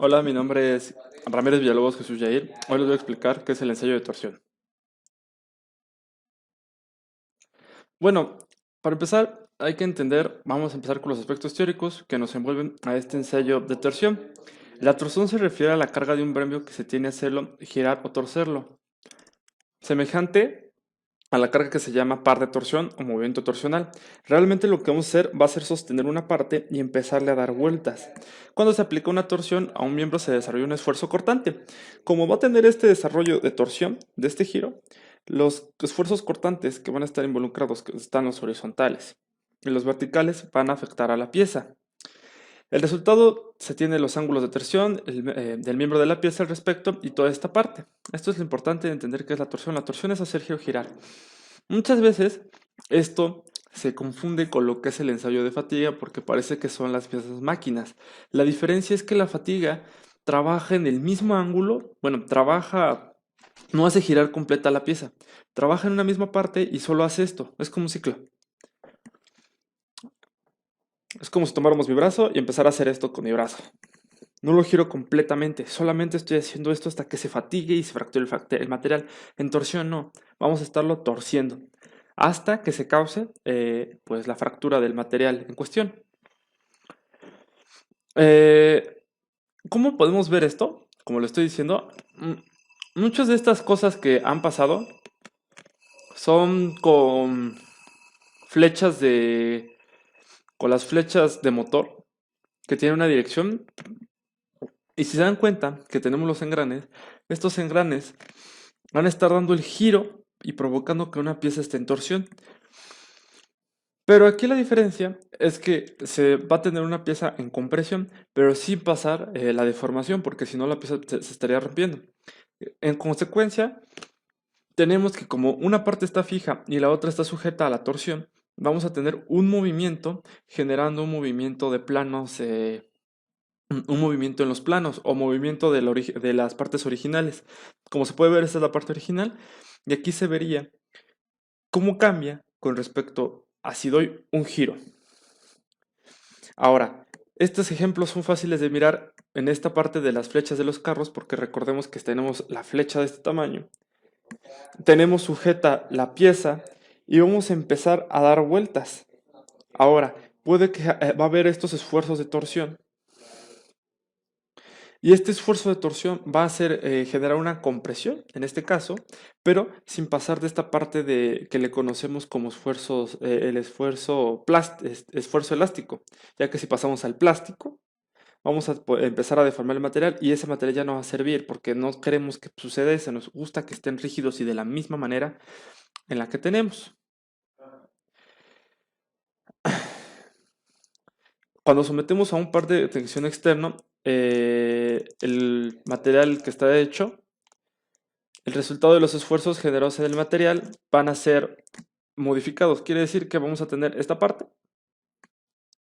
Hola, mi nombre es Ramírez Villalobos Jesús Yair. Hoy les voy a explicar qué es el ensayo de torsión. Bueno, para empezar hay que entender, vamos a empezar con los aspectos teóricos que nos envuelven a este ensayo de torsión. La torsión se refiere a la carga de un bremio que se tiene a hacerlo girar o torcerlo, semejante a la carga que se llama par de torsión o movimiento torsional. Realmente lo que vamos a hacer va a ser sostener una parte y empezarle a dar vueltas. Cuando se aplica una torsión a un miembro se desarrolla un esfuerzo cortante. Como va a tener este desarrollo de torsión, de este giro, los esfuerzos cortantes que van a estar involucrados, que están los horizontales y los verticales, van a afectar a la pieza. El resultado se tiene los ángulos de torsión del miembro de la pieza al respecto y toda esta parte. Esto es lo importante de entender qué es la torsión. La torsión es hacer giro girar. Muchas veces esto se confunde con lo que es el ensayo de fatiga porque parece que son las piezas máquinas. La diferencia es que la fatiga trabaja en el mismo ángulo, bueno, no hace girar completa la pieza, trabaja en una misma parte y solo hace esto, es como un ciclo. Es como si tomáramos mi brazo y empezar a hacer esto con mi brazo. No lo giro completamente, solamente estoy haciendo esto hasta que se fatigue y se fracture el material. En torsión no, vamos a estarlo torciendo hasta que se cause pues la fractura del material en cuestión. Eh, ¿Cómo podemos ver esto? Como lo estoy diciendo, muchas de estas cosas que han pasado son flechas de, con las flechas de motor que tienen una dirección. Y si se dan cuenta que tenemos los engranes, estos engranes van a estar dando el giro y provocando que una pieza esté en torsión. Pero aquí la diferencia es que se va a tener una pieza en compresión, pero sin pasar la deformación, porque si no la pieza se estaría rompiendo. En consecuencia, tenemos que como una parte está fija y la otra está sujeta a la torsión, vamos a tener un movimiento generando un movimiento de planos, un movimiento en los planos o movimiento de las partes originales. Como se puede ver, esta es la parte original y aquí se vería cómo cambia con respecto a si doy un giro. Ahora, estos ejemplos son fáciles de mirar en esta parte de las flechas de los carros porque recordemos que tenemos la flecha de este tamaño, tenemos sujeta la pieza y vamos a empezar a dar vueltas. Ahora, puede que va a haber estos esfuerzos de torsión. Y este esfuerzo de torsión va a hacer generar una compresión, en este caso, pero sin pasar de esta parte de que le conocemos como el esfuerzo elástico, ya que si pasamos al plástico, vamos a empezar a deformar el material y ese material ya no va a servir porque no queremos que suceda eso, nos gusta que estén rígidos y de la misma manera en la que tenemos. Cuando sometemos a un par de tensión externo, el material que está hecho, el resultado de los esfuerzos generados en el material van a ser modificados. Quiere decir que vamos a tener esta parte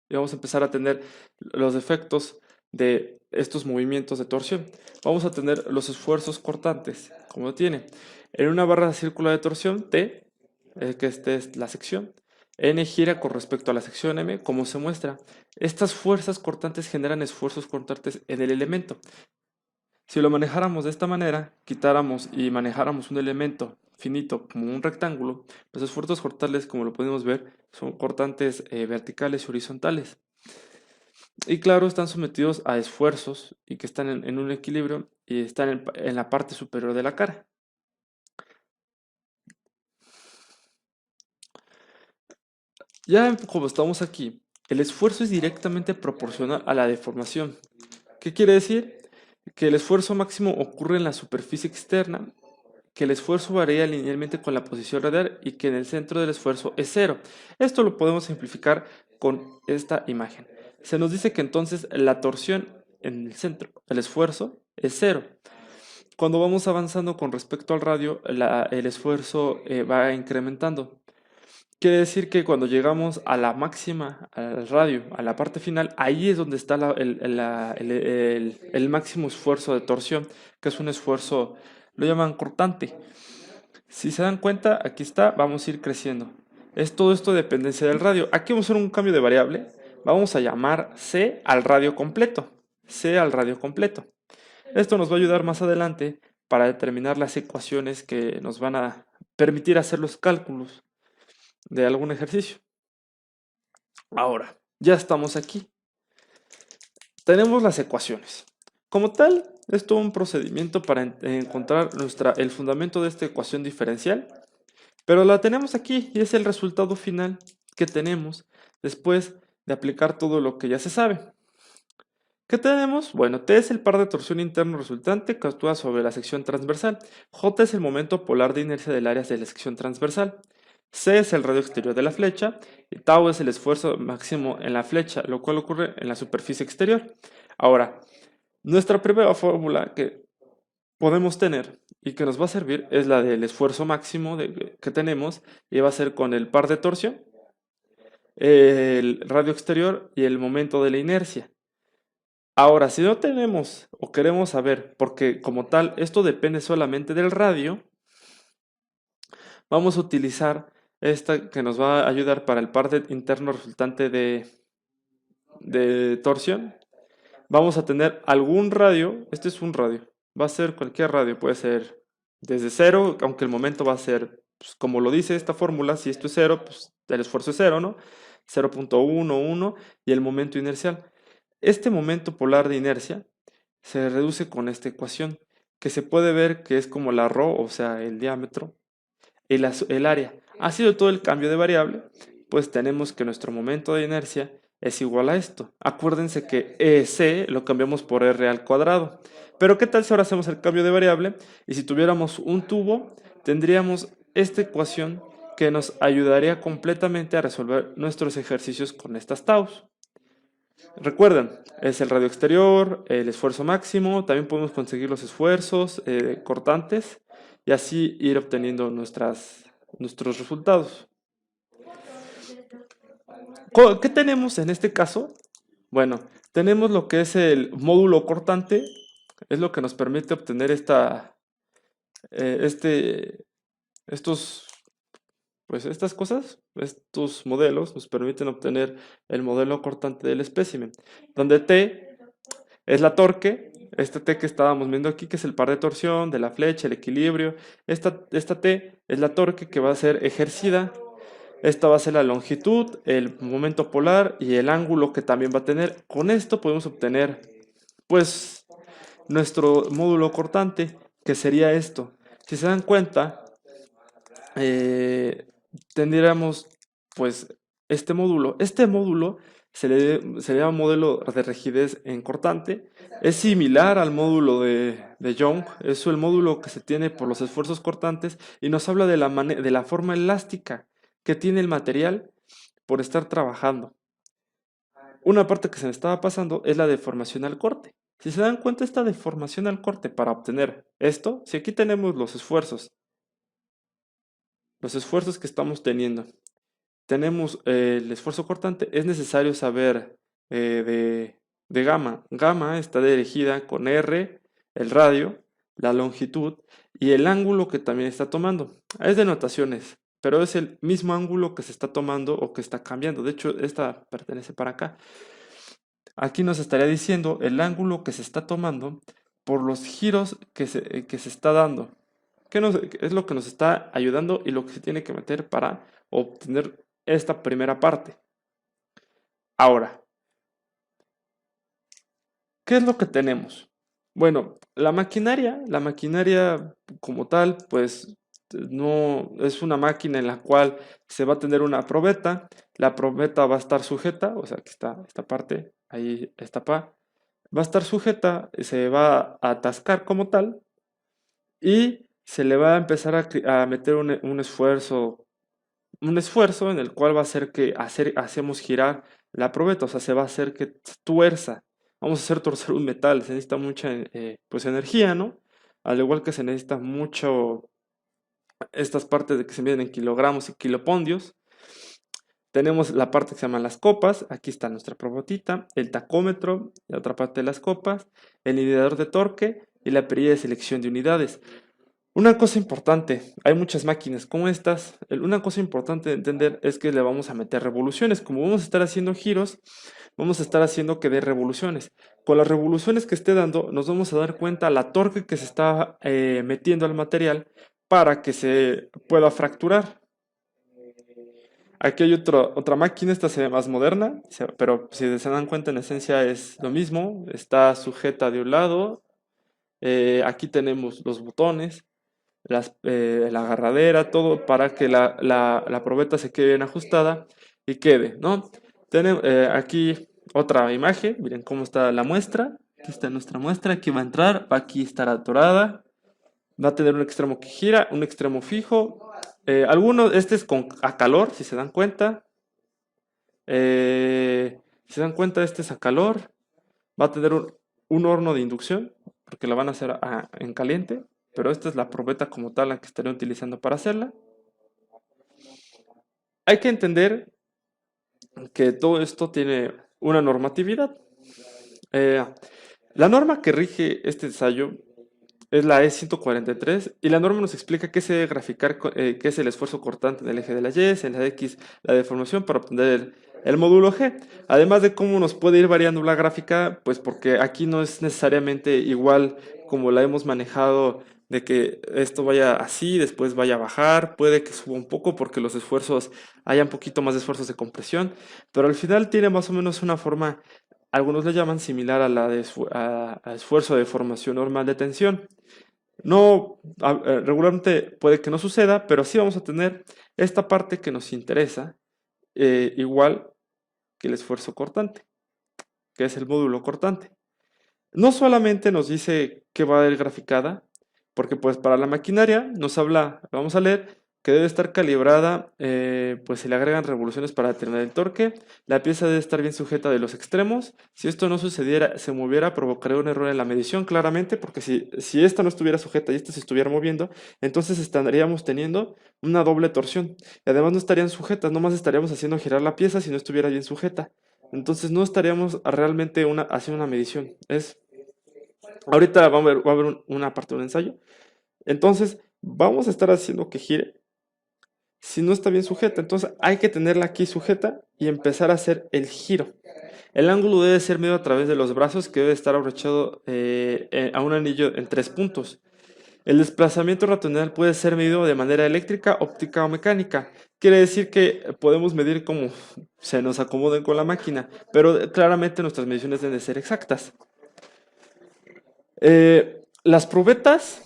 y vamos a empezar a tener los efectos de estos movimientos de torsión. Vamos a tener los esfuerzos cortantes, como tiene. En una barra circular de torsión T, que esta es la sección, N gira con respecto a la sección M, como se muestra. Estas fuerzas cortantes generan esfuerzos cortantes en el elemento. Si lo manejáramos de esta manera, quitáramos y manejáramos un elemento finito como un rectángulo, los esfuerzos cortantes, como lo podemos ver, son cortantes verticales y horizontales. Y claro, están sometidos a esfuerzos y que están en un equilibrio y están en la parte superior de la cara. Ya como estamos aquí, el esfuerzo es directamente proporcional a la deformación. ¿Qué quiere decir? Que el esfuerzo máximo ocurre en la superficie externa, que el esfuerzo varía linealmente con la posición radial y que en el centro del esfuerzo es cero. Esto lo podemos simplificar con esta imagen. Se nos dice que entonces la torsión en el centro, el esfuerzo, es cero. Cuando vamos avanzando con respecto al radio, el esfuerzo va incrementando. Quiere decir que cuando llegamos a la máxima, al radio, a la parte final, ahí es donde está el máximo esfuerzo de torsión, que es un esfuerzo, lo llaman cortante. Si se dan cuenta, aquí está, vamos a ir creciendo. Es todo esto de dependencia del radio. Aquí vamos a hacer un cambio de variable. Vamos a llamar C al radio completo. C al radio completo. Esto nos va a ayudar más adelante para determinar las ecuaciones que nos van a permitir hacer los cálculos de algún ejercicio. Ahora, ya estamos aquí. Tenemos las ecuaciones. Como tal, es todo un procedimiento para encontrar el fundamento de esta ecuación diferencial, pero la tenemos aquí y es el resultado final que tenemos después de aplicar todo lo que ya se sabe. ¿Qué tenemos? Bueno, T es el par de torsión interno resultante que actúa sobre la sección transversal. J es el momento polar de inercia del área de la sección transversal. C es el radio exterior de la flecha y tau es el esfuerzo máximo en la flecha, lo cual ocurre en la superficie exterior. Ahora, nuestra primera fórmula que podemos tener y que nos va a servir es la del esfuerzo máximo que tenemos y va a ser con el par de torsión, el radio exterior y el momento de la inercia. Ahora, si no tenemos o queremos saber, porque como tal esto depende solamente del radio, vamos a utilizar esta que nos va a ayudar para el par interno resultante de torsión. Vamos a tener algún radio, este es un radio, va a ser cualquier radio, puede ser desde cero, aunque el momento va a ser, pues, como lo dice esta fórmula, si esto es cero, pues el esfuerzo es cero, ¿no? 0.11 y el momento inercial. Este momento polar de inercia se reduce con esta ecuación, que se puede ver que es como la ρ, o sea, el diámetro, y el área. Ha sido todo el cambio de variable, pues tenemos que nuestro momento de inercia es igual a esto. Acuérdense que EC lo cambiamos por R al cuadrado. Pero ¿qué tal si ahora hacemos el cambio de variable? Y si tuviéramos un tubo, tendríamos esta ecuación que nos ayudaría completamente a resolver nuestros ejercicios con estas taus. Recuerden, es el radio exterior, el esfuerzo máximo, también podemos conseguir los esfuerzos cortantes y así ir obteniendo nuestros resultados. ¿Qué tenemos en este caso? Bueno, tenemos lo que es el módulo cortante, es lo que nos permite obtener estos, pues estas cosas, estos modelos nos permiten obtener el modelo cortante del espécimen, donde T es la torque, esta T que estábamos viendo aquí, que es el par de torsión, de la flecha, el equilibrio. Esta T es la torque que va a ser ejercida. Esta va a ser la longitud, el momento polar y el ángulo que también va a tener. Con esto podemos obtener, pues, nuestro módulo cortante, que sería esto. Si se dan cuenta, tendríamos, pues, este módulo. Este módulo se le llama modelo de rigidez en cortante. Es similar al módulo de Young. Es el módulo que se tiene por los esfuerzos cortantes y nos habla de la forma elástica que tiene el material por estar trabajando. Una parte que se me estaba pasando es la deformación al corte. Si se dan cuenta, esta deformación al corte para obtener esto, si aquí tenemos los esfuerzos que estamos teniendo, tenemos el esfuerzo cortante, es necesario saber de gamma. Gamma está dirigida con R, el radio, la longitud y el ángulo que también está tomando. Es de notaciones, pero es el mismo ángulo que se está tomando o que está cambiando. De hecho, esta pertenece para acá. Aquí nos estaría diciendo el ángulo que se está tomando por los giros que se está dando. Es lo que nos está ayudando y lo que se tiene que meter para obtener esta primera parte. Ahora, ¿qué es lo que tenemos? Bueno, la maquinaria como tal, pues no es una máquina en la cual se va a tener una probeta. La probeta va a estar sujeta, o sea, aquí está esta parte, ahí está va a estar sujeta, se va a atascar como tal y se le va a empezar a meter un esfuerzo en el cual va a hacer que hacemos girar la probeta, o sea, se va a hacer que tuerza. Vamos a hacer torcer un metal, se necesita mucha pues energía, ¿no? Al igual que se necesita mucho estas partes de que se miden en kilogramos y kilopondios. Tenemos la parte que se llaman las copas, aquí está nuestra probotita, el tacómetro, la otra parte de las copas, el medidor de torque y la perilla de selección de unidades. Una cosa importante, hay muchas máquinas como estas. Una cosa importante de entender es que le vamos a meter revoluciones. Como vamos a estar haciendo giros, vamos a estar haciendo que dé revoluciones. Con las revoluciones que esté dando, nos vamos a dar cuenta la torque que se está metiendo al material para que se pueda fracturar. Aquí hay otra máquina, esta se ve más moderna, pero si se dan cuenta en esencia es lo mismo. Está sujeta de un lado, aquí tenemos los botones, la agarradera, todo para que la probeta se quede bien ajustada y quede, ¿no? Tenemos aquí otra imagen, miren cómo está la muestra. Aquí está nuestra muestra, aquí va a entrar, aquí estará atorada, va a tener un extremo que gira, un extremo fijo. Este es a calor, si se dan cuenta. Si se dan cuenta, este es a calor. Va a tener un horno de inducción, porque la van a hacer en caliente, pero esta es la probeta como tal la que estaré utilizando para hacerla. Hay que entender que todo esto tiene una normatividad. Eh, la norma que rige este ensayo es la E143 y la norma nos explica qué se debe graficar, qué es el esfuerzo cortante del eje de la Y, en la X la deformación para obtener el módulo G. Además de cómo nos puede ir variando la gráfica, pues porque aquí no es necesariamente igual como la hemos manejado de que esto vaya así, después vaya a bajar, puede que suba un poco porque los esfuerzos, haya un poquito más de esfuerzos de compresión, pero al final tiene más o menos una forma, algunos le llaman similar a la de a esfuerzo de deformación normal de tensión. No, regularmente puede que no suceda, pero sí vamos a tener esta parte que nos interesa, igual que el esfuerzo cortante, que es el módulo cortante. No solamente nos dice que va a ir graficada, porque pues para la maquinaria nos habla, vamos a leer, que debe estar calibrada, pues se le agregan revoluciones para determinar el torque, la pieza debe estar bien sujeta de los extremos, si esto no sucediera, se moviera, provocaría un error en la medición claramente, porque si esta no estuviera sujeta y esta se estuviera moviendo, entonces estaríamos teniendo una doble torsión, y además no estarían sujetas, nomás estaríamos haciendo girar la pieza si no estuviera bien sujeta. Entonces no estaríamos realmente haciendo una medición. Ahorita va a haber una parte de un ensayo. Entonces vamos a estar haciendo que gire si no está bien sujeta. Entonces hay que tenerla aquí sujeta y empezar a hacer el giro. El ángulo debe ser medido a través de los brazos, que debe estar abrochado a un anillo en 3 puntos. El desplazamiento rotacional puede ser medido de manera eléctrica, óptica o mecánica. Quiere decir que podemos medir cómo se nos acomoden con la máquina, pero claramente nuestras mediciones deben de ser exactas. Las probetas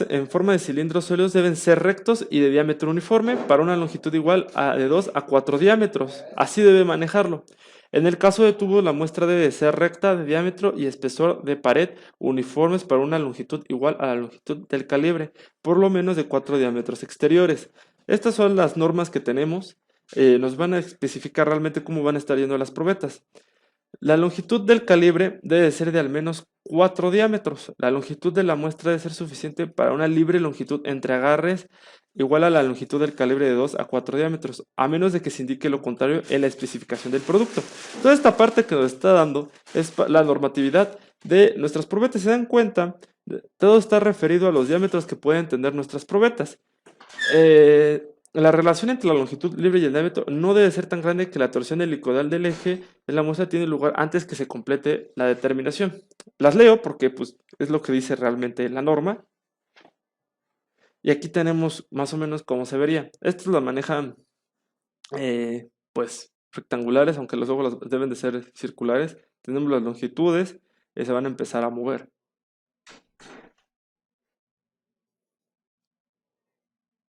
en forma de cilindros sólidos deben ser rectos y de diámetro uniforme para una longitud igual de 2 a 4 diámetros. Así debe manejarlo. En el caso de tubos, la muestra debe ser recta de diámetro y espesor de pared uniformes para una longitud igual a la longitud del calibre, por lo menos de 4 diámetros exteriores. Estas son las normas que tenemos. Nos van a especificar realmente cómo van a estar yendo las probetas. La longitud del calibre debe ser de al menos 4 diámetros. La longitud de la muestra debe ser suficiente para una libre longitud entre agarres igual a la longitud del calibre de 2 a 4 diámetros, a menos de que se indique lo contrario en la especificación del producto. Toda esta parte que nos está dando es la normatividad de nuestras probetas. Se dan cuenta, todo está referido a los diámetros que pueden tener nuestras probetas. La relación entre la longitud libre y el diámetro no debe ser tan grande que la torsión helicoidal del eje de la muestra tiene lugar antes que se complete la determinación. Las leo porque pues, es lo que dice realmente la norma. Y aquí tenemos más o menos cómo se vería. Estos lo manejan pues rectangulares, aunque los ojos deben de ser circulares. Tenemos las longitudes y se van a empezar a mover.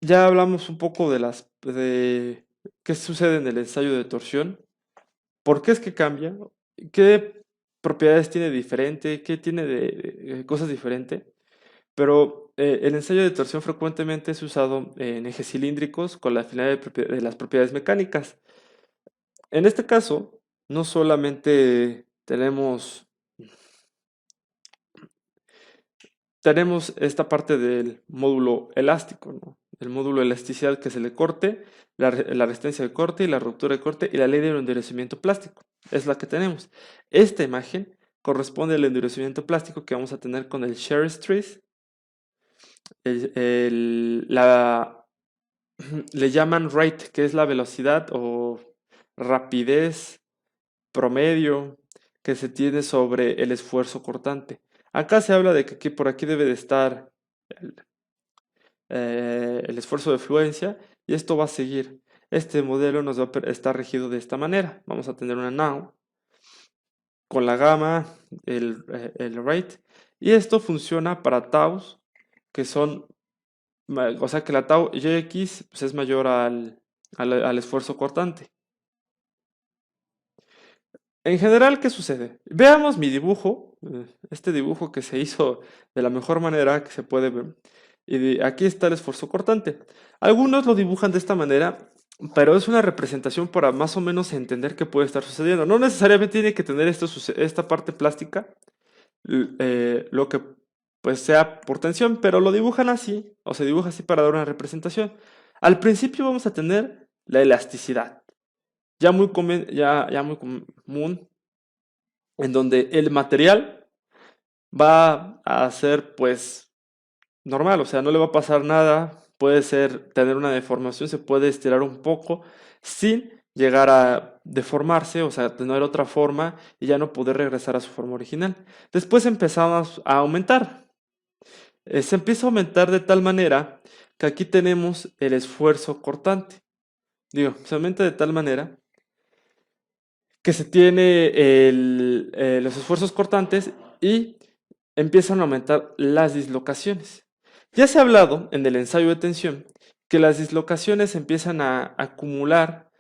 Ya hablamos un poco de qué sucede en el ensayo de torsión. ¿Por qué es que cambia? ¿Qué propiedades tiene diferente? ¿Qué tiene de cosas diferentes? Pero el ensayo de torsión frecuentemente es usado en ejes cilíndricos con la finalidad de las propiedades mecánicas. En este caso, no solamente tenemos esta parte del módulo elástico, ¿no? El módulo elasticidad que se le corte, la resistencia de corte y la ruptura de corte y la ley del endurecimiento plástico. Es la que tenemos. Esta imagen corresponde al endurecimiento plástico que vamos a tener con el shear stress. la, le llaman rate, que es la velocidad o rapidez promedio que se tiene sobre el esfuerzo cortante. Acá se habla de que por aquí debe de estar el, el esfuerzo de fluencia y esto va a seguir. Este modelo nos va a estar regido de esta manera. Vamos a tener una now con la gamma, el rate, y esto funciona para taus que son, o sea que la tau Yx pues, es mayor al esfuerzo cortante. En general, ¿qué sucede? Veamos mi dibujo, este dibujo que se hizo de la mejor manera que se puede ver. Y aquí está el esfuerzo cortante. Algunos lo dibujan de esta manera, pero es una representación para más o menos entender qué puede estar sucediendo. No necesariamente tiene que tener esta parte plástica, lo que pues sea por tensión, pero lo dibujan así, o se dibuja así para dar una representación. Al principio vamos a tener la elasticidad, ya muy común, en donde el material va a ser pues normal, o sea, no le va a pasar nada, puede ser tener una deformación, se puede estirar un poco sin llegar a deformarse, o sea, tener otra forma y ya no poder regresar a su forma original. Después empezamos a aumentar. Se empieza a aumentar de tal manera que aquí tenemos el esfuerzo cortante. Digo, se aumenta de tal manera que se tiene los esfuerzos cortantes y empiezan a aumentar las dislocaciones. Ya se ha hablado en el ensayo de tensión que las dislocaciones empiezan a acumular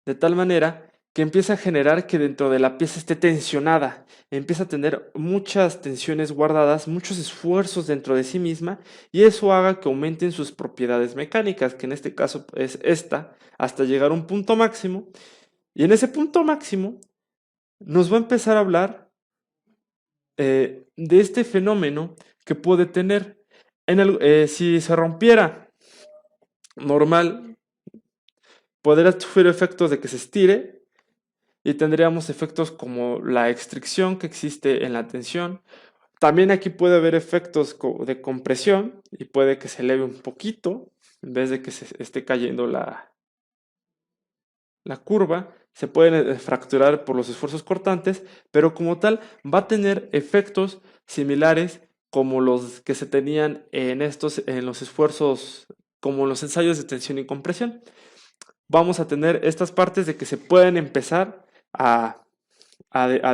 de tal manera que empieza a generar que dentro de la pieza esté tensionada, empieza a tener muchas tensiones guardadas, muchos esfuerzos dentro de sí misma y eso haga que aumenten sus propiedades mecánicas, que en este caso es esta, hasta llegar a un punto máximo. Y en ese punto máximo nos va a empezar a hablar de este fenómeno que puede tener. Si se rompiera normal, podría sufrir efectos de que se estire y tendríamos efectos como la extricción que existe en la tensión. También aquí puede haber efectos de compresión y puede que se eleve un poquito en vez de que se esté cayendo la curva. Se pueden fracturar por los esfuerzos cortantes, pero como tal va a tener efectos similares como los que se tenían en los esfuerzos, como en los ensayos de tensión y compresión. Vamos a tener estas partes de que se pueden empezar a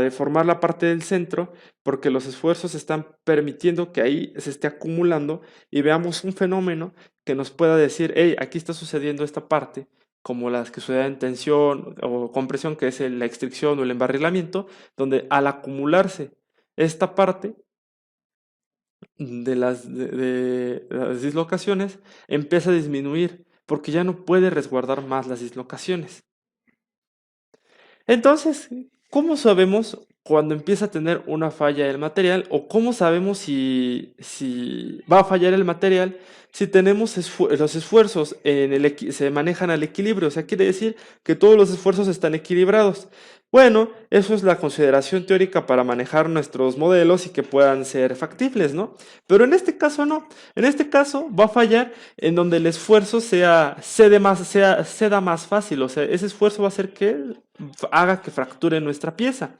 deformar la parte del centro porque los esfuerzos están permitiendo que ahí se esté acumulando y veamos un fenómeno que nos pueda decir, hey, aquí está sucediendo esta parte, como las que suceden en tensión o compresión, que es la extricción o el embarrilamiento, donde al acumularse esta parte de las dislocaciones, empieza a disminuir porque ya no puede resguardar más las dislocaciones. Entonces, ¿cómo sabemos cuando empieza a tener una falla el material? ¿O cómo sabemos si va a fallar el material si tenemos los esfuerzos se manejan al equilibrio? O sea, quiere decir que todos los esfuerzos están equilibrados. Bueno, eso es la consideración teórica para manejar nuestros modelos y que puedan ser factibles, ¿no? Pero en este caso no. En este caso va a fallar en donde el esfuerzo ceda más fácil. O sea, ese esfuerzo va a hacer que haga que fracture nuestra pieza.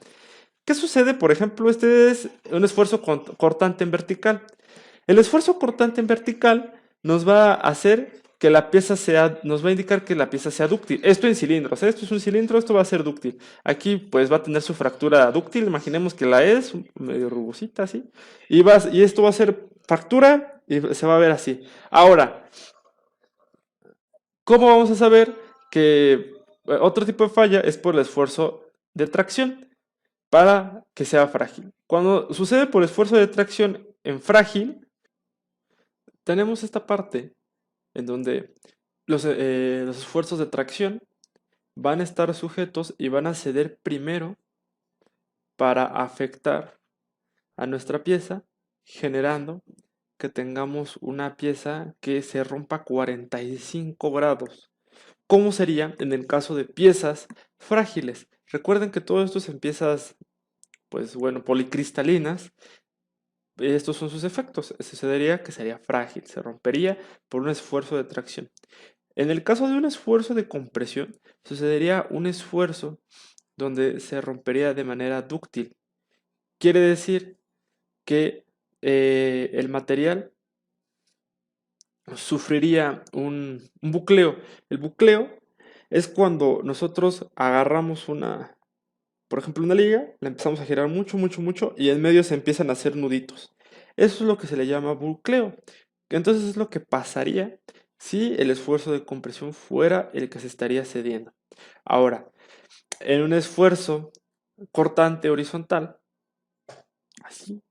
¿Qué sucede? Por ejemplo, este es un esfuerzo cortante en vertical. El esfuerzo cortante en vertical nos va a hacer que la pieza nos va a indicar que la pieza sea dúctil. Esto en cilindros, ¿eh? Esto es un cilindro, esto va a ser dúctil. Aquí pues va a tener su fractura dúctil, imaginemos que la es, medio rugosita así. Y esto va a ser fractura y se va a ver así. Ahora, ¿cómo vamos a saber que otro tipo de falla es por el esfuerzo de tracción para que sea frágil? Cuando sucede por esfuerzo de tracción en frágil, tenemos esta parte en donde los esfuerzos de tracción van a estar sujetos y van a ceder primero para afectar a nuestra pieza, generando que tengamos una pieza que se rompa a 45 grados. ¿Cómo sería en el caso de piezas frágiles? Recuerden que todo esto es en piezas, pues bueno, policristalinas, estos son sus efectos. Sucedería que sería frágil, se rompería por un esfuerzo de tracción. En el caso de un esfuerzo de compresión, sucedería un esfuerzo donde se rompería de manera dúctil. Quiere decir que el material sufriría un bucleo. El bucleo es cuando nosotros agarramos por ejemplo, una liga, la empezamos a girar mucho, mucho, mucho y en medio se empiezan a hacer nuditos. Eso es lo que se le llama bucleo. Entonces es lo que pasaría si el esfuerzo de compresión fuera el que se estaría cediendo. Ahora, en un esfuerzo cortante horizontal, así,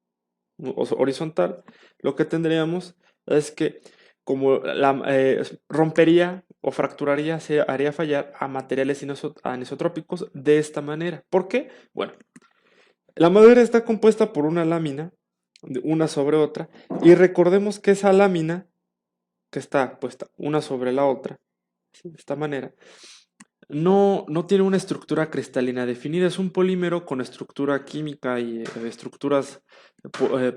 horizontal, lo que tendríamos es que como rompería o fracturaría, se haría fallar a materiales anisotrópicos de esta manera. ¿Por qué? Bueno, la madera está compuesta por una lámina, una sobre otra, y recordemos que esa lámina, que está puesta una sobre la otra, ¿sí? De esta manera, no tiene una estructura cristalina definida, es un polímero con estructura química y estructuras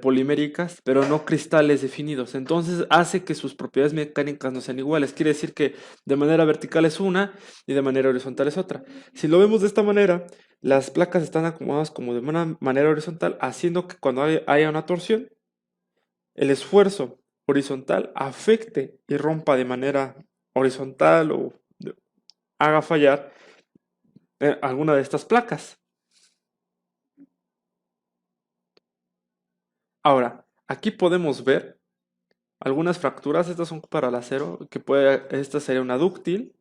poliméricas, pero no cristales definidos. Entonces hace que sus propiedades mecánicas no sean iguales. Quiere decir que de manera vertical es una y de manera horizontal es otra. Si lo vemos de esta manera, las placas están acomodadas como de una manera horizontal, haciendo que cuando haya una torsión, el esfuerzo horizontal afecte y rompa de manera horizontal o haga fallar alguna de estas placas. Ahora, aquí podemos ver algunas fracturas, estas son para el acero, esta sería una dúctil,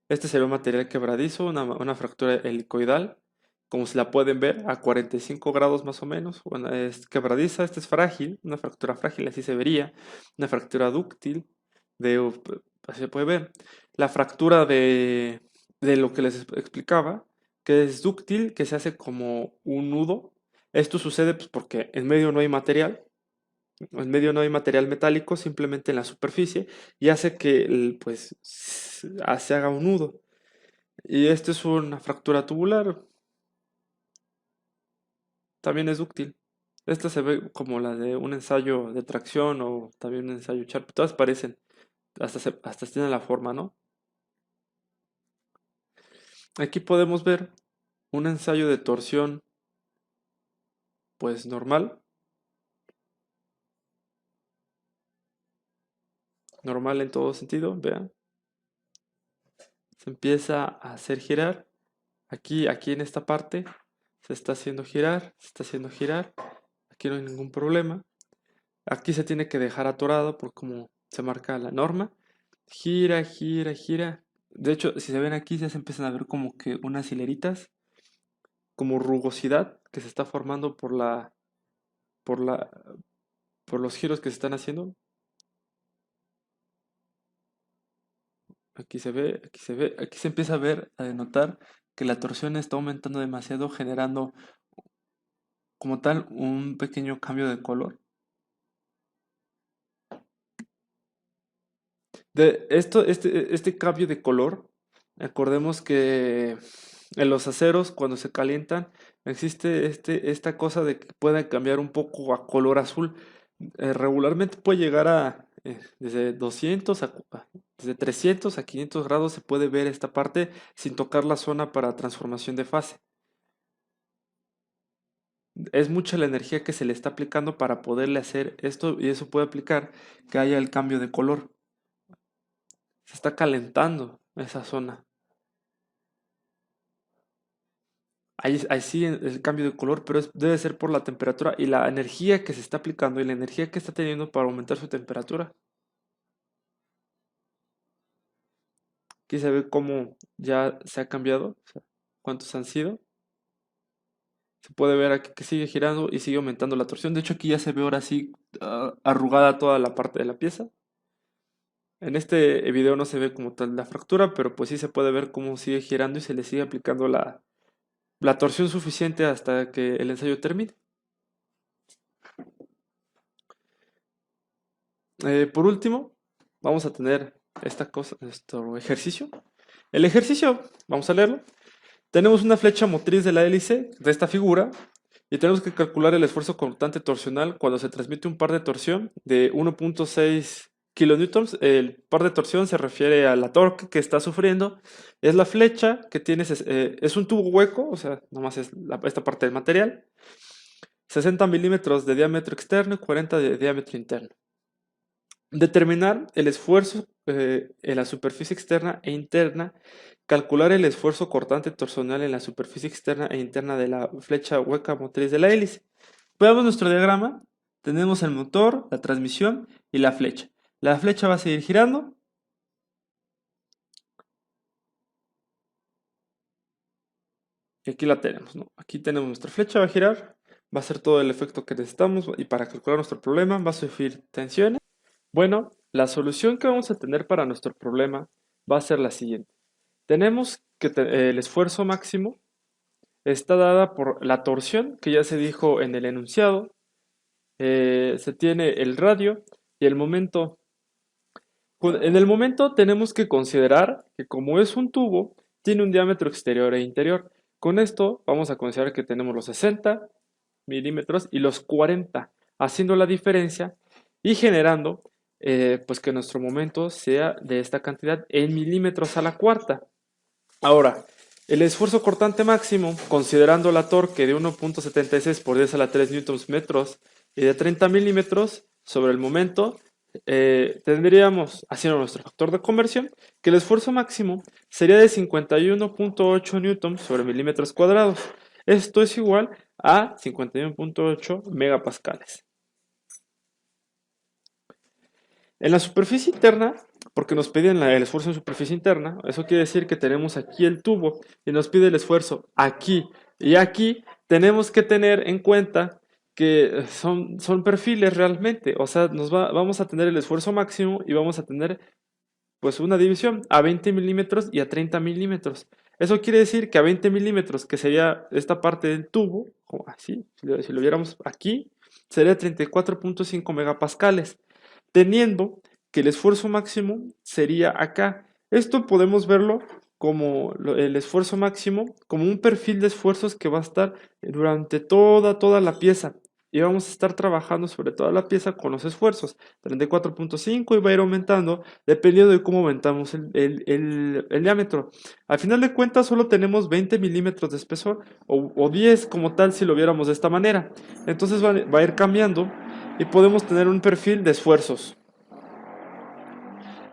este sería un material quebradizo, una fractura helicoidal, como se la pueden ver a 45 grados más o menos, bueno, es quebradiza, esta es frágil, una fractura frágil, así se vería, una fractura dúctil, así se puede ver, la fractura de lo que les explicaba, que es dúctil, que se hace como un nudo. Esto sucede pues, porque en medio no hay material, en medio no hay material metálico, simplemente en la superficie, y hace que pues, se haga un nudo. Y esto es una fractura tubular, también es dúctil. Esta se ve como la de un ensayo de tracción o también un ensayo Sharp. Todas parecen, hasta tienen la forma, ¿no? Aquí podemos ver un ensayo de torsión, pues normal, normal en todo sentido, vean. Se empieza a hacer girar. Aquí en esta parte se está haciendo girar, se está haciendo girar. Aquí no hay ningún problema. Aquí se tiene que dejar atorado por como se marca la norma. Gira, gira, gira. De hecho, si se ven aquí, ya se empiezan a ver como que unas hileritas, como rugosidad que se está formando por la, por los giros que se están haciendo. Aquí se ve, aquí se ve, aquí se empieza a ver, a denotar que la torsión está aumentando demasiado, generando como tal un pequeño cambio de color. Este cambio de color, acordemos que en los aceros cuando se calientan existe esta cosa de que pueden cambiar un poco a color azul. Regularmente puede llegar desde 200 desde 300 a 500 grados se puede ver esta parte sin tocar la zona para transformación de fase. Es mucha la energía que se le está aplicando para poderle hacer esto y eso puede aplicar que haya el cambio de color. Se está calentando esa zona. Ahí sí el cambio de color, pero debe ser por la temperatura y la energía que se está aplicando y la energía que está teniendo para aumentar su temperatura. Aquí se ve cómo ya se ha cambiado, o sea, cuántos han sido. Se puede ver aquí que sigue girando y sigue aumentando la torsión. De hecho, aquí ya se ve ahora sí arrugada toda la parte de la pieza. En este video no se ve como tal la fractura, pero pues sí se puede ver cómo sigue girando y se le sigue aplicando la torsión suficiente hasta que el ensayo termine. Por último, vamos a tener esta cosa, nuestro ejercicio. El ejercicio, vamos a leerlo. Tenemos una flecha motriz de la hélice de esta figura Y tenemos que calcular el esfuerzo cortante torsional cuando se transmite un par de torsión de 1.6 kilonewtons. El par de torsión se refiere a la torque que está sufriendo. Es la flecha que tienes, es un tubo hueco, o sea, nomás es esta parte del material. 60 milímetros de diámetro externo y 40 de diámetro interno. Determinar el esfuerzo en la superficie externa e interna. Calcular el esfuerzo cortante torsional en la superficie externa e interna de la flecha hueca motriz de la hélice. Veamos nuestro diagrama. Tenemos el motor, la transmisión y la flecha. La flecha va a seguir girando. Y aquí la tenemos, ¿no? Aquí tenemos nuestra flecha, va a girar. Va a hacer todo el efecto que necesitamos. Y para calcular nuestro problema va a sufrir tensiones. Bueno, la solución que vamos a tener para nuestro problema va a ser la siguiente. Tenemos que el esfuerzo máximo está dada por la torsión, que ya se dijo en el enunciado. Se tiene el radio y el momento. En el momento tenemos que considerar que como es un tubo, tiene un diámetro exterior e interior. Con esto vamos a considerar que tenemos los 60 milímetros y los 40, haciendo la diferencia y generando pues que nuestro momento sea de esta cantidad en milímetros a la cuarta. Ahora, el esfuerzo cortante máximo, considerando la torque de 1.76 por 10 a la 3 newtons metros y de 30 milímetros sobre el momento, tendríamos, haciendo nuestro factor de conversión, que el esfuerzo máximo sería de 51.8 newtons sobre milímetros cuadrados. Esto es igual a 51.8 megapascales. En la superficie interna, porque nos piden el esfuerzo en superficie interna, eso quiere decir que tenemos aquí el tubo y nos pide el esfuerzo aquí y aquí, tenemos que tener en cuenta que son perfiles realmente, o sea, vamos a tener el esfuerzo máximo y vamos a tener pues una división a 20 milímetros y a 30 milímetros. Eso quiere decir que a 20 milímetros, que sería esta parte del tubo, como así, si lo viéramos aquí, sería 34.5 megapascales, teniendo que el esfuerzo máximo sería acá. Esto podemos verlo como el esfuerzo máximo, como un perfil de esfuerzos que va a estar durante toda la pieza. Y vamos a estar trabajando sobre toda la pieza con los esfuerzos. 34.5 y va a ir aumentando dependiendo de cómo aumentamos el diámetro. Al final de cuentas solo tenemos 20 milímetros de espesor o 10 como tal si lo viéramos de esta manera. Entonces va a ir cambiando y podemos tener un perfil de esfuerzos.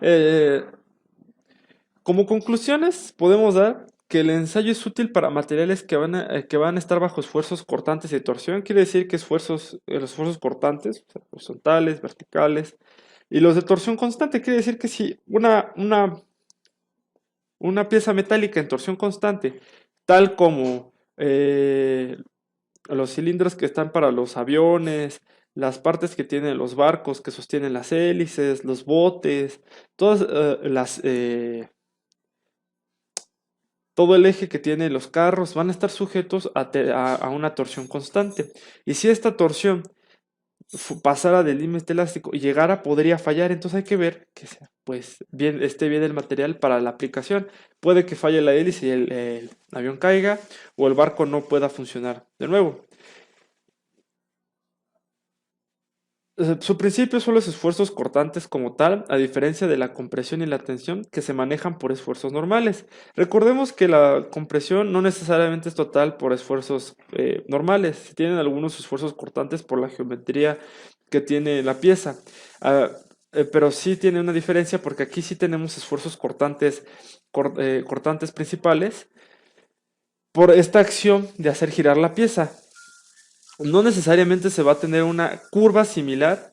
Eh, como conclusiones, podemos dar que el ensayo es útil para materiales que van a estar bajo esfuerzos cortantes y torsión. Quiere decir que los esfuerzos cortantes, o sea, horizontales, verticales, y los de torsión constante, quiere decir que si una pieza metálica en torsión constante, tal como los cilindros que están para los aviones, las partes que tienen los barcos que sostienen las hélices, los botes, todas todo el eje que tienen los carros van a estar sujetos a una torsión constante. Y si esta torsión pasara del límite elástico y llegara, podría fallar. Entonces hay que ver que pues, esté bien el material para la aplicación. Puede que falle la hélice y el avión caiga o el barco no pueda funcionar de nuevo. Su principio son los esfuerzos cortantes como tal, a diferencia de la compresión y la tensión que se manejan por esfuerzos normales. Recordemos que la compresión no necesariamente es total por esfuerzos normales, tienen algunos esfuerzos cortantes por la geometría que tiene la pieza. Ah, pero sí tiene una diferencia porque aquí sí tenemos esfuerzos cortantes principales por esta acción de hacer girar la pieza. No necesariamente se va a tener una curva similar,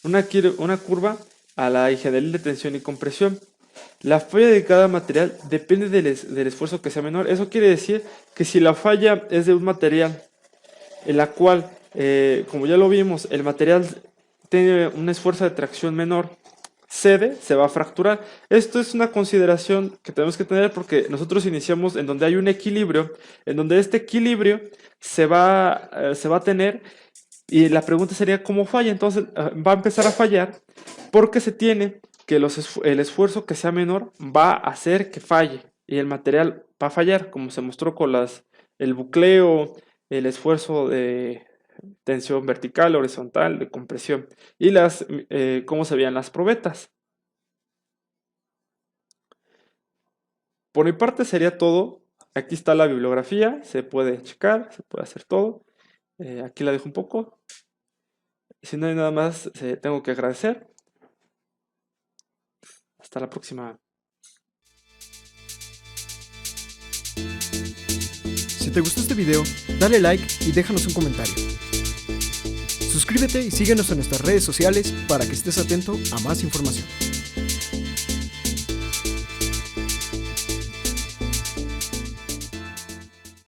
una curva a la ingeniería de tensión y compresión. La falla de cada material depende del esfuerzo que sea menor. Eso quiere decir que si la falla es de un material en la cual, como ya lo vimos, el material tiene un esfuerzo de tracción menor, cede, se va a fracturar. Esto es una consideración que tenemos que tener porque nosotros iniciamos en donde hay un equilibrio, en donde este equilibrio se va a tener y la pregunta sería cómo falla. Entonces va a empezar a fallar porque se tiene que el esfuerzo que sea menor va a hacer que falle y el material va a fallar, como se mostró con el bucleo, el esfuerzo de tensión vertical, horizontal, de compresión y cómo se veían las probetas. Por mi parte sería todo. Aquí está la bibliografía, se puede checar, se puede hacer todo. Aquí la dejo un poco. Si no hay nada más, tengo que agradecer. Hasta la próxima. Si te gustó este video, dale like y déjanos un comentario. Suscríbete y síguenos en nuestras redes sociales para que estés atento a más información.